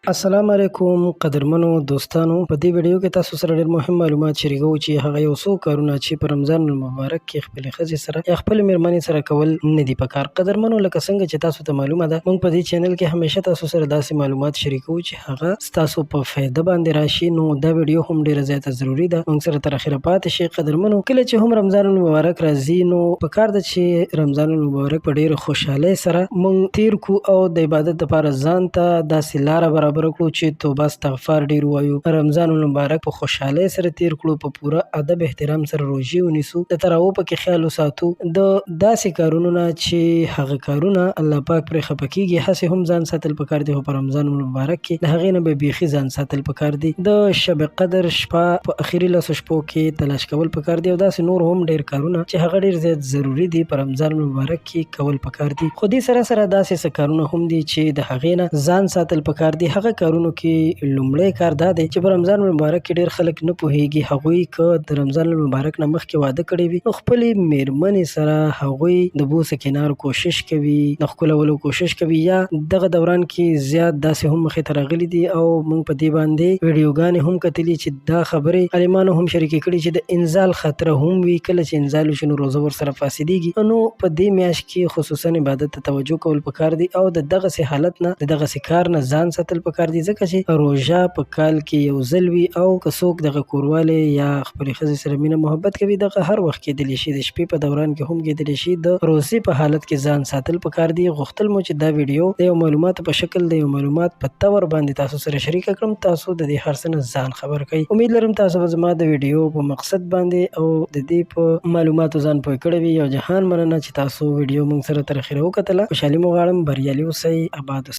السلام علیکم قدرمنو دوستانو، په دې ویډیو کې تاسو سره ډېر مهم معلومات شریکوو چې هغه یو څو کارونه چې په رمضان المبارک کې خپلې ښځې سره یا خپلې مېرمنې سره کول نه دي پکار. قدرمنو، لکه څنګه چې تاسو ته معلومه ده، موږ په دې چینل کې همیشه تاسو سره داسې معلومات شریکوو چې هغه ستاسو په فایده باندې راشي. نو دا ویډیو هم ډېره زیاته ضروري ده، موږ سره تر اخره پاتې شئ. قدرمنو، کله چې هم رمضان المبارک راځي نو پکار ده چې رمضان المبارک په ډېره خوشحالۍ سره موږ تیر کړو او د عبادت دپاره ځان ته داسې لاره برابره کړو چې توبه استغفار ډېر ووایو، رمضان المبارک په خوشحالۍ سره تیر کړو، په پوره ادب احترام سره روژې ونیسو، د تراویحو پکې خیال وساتو، د داسې کارونو نه چې هغه کارونه الله پاک پرې خفه کېږي هسې هم ځان ساتل پکار دي. خو په رمضان المبارک کې د هغې نه به بیخي ځان ساتل پکار دي. د شب قدر شپه په اخري لسو شپو کې تلاش کول پکار دي او داسې نور هم ډېر کارونه چې هغه ډېر زیات ضروري دي په رمضان المبارک کې کول پکار دي. خو دې سره سره داسې څه کارونه هم دي چې د هغې نه ځان ساتل پکار دي. هغه کارونو کې لومړی کار دا دی چې په رمضان المبارک کې ډېر خلک نه پوهېږي. هغوی که د رمضان المبارک نه مخکې واده کړی وي نو خپلې مېرمنې سره هغوی د بوسه کنار کوشش کوي، د ښکلولو کوشش کوي، یا دغه دوران کې زیات داسې هم مخې ته راغلي دي او موږ په دې باندې ویډیوګانې هم کتلي چې دا خبرې عالمانو هم شریکې کړي چې د انزال خطره هم وي. کله چې انزال وشي نو روژه ورسره فاسدېږي. نو په دې میاشت کې خصوصا عبادت ته توجه کول پکار دي او د دغسې حالت نه د دغسې کار نه ځان ساتل پکار دي، ځکه چې روژه په کال کې یو ځل وي او که څوک دغه کوروالی یا خپلې ښځې سره مینه محبت کوي دغه هر وخت کېدلی شي، د شپې په دوران کې هم کېدلی شي. د روژې په حالت کې ځان ساتل پکار دي. غوښتل مو چې دا ویډیو د یو معلوماتو په شکل د یو معلومات په طور باندې تاسو سره شریکه کړم. تاسو د دې هر څه نه ځان خبر کړئ. امید لرم تاسو به زما د ویډیو په مقصد باندې او د دې په معلوماتو ځان پوه کړی وي. یو جهان مننه چې تاسو ویډیو موږ سره تر اخره وکتله. خوشحالي مو غواړم. بریالي اوسئ. آباد اوسئ.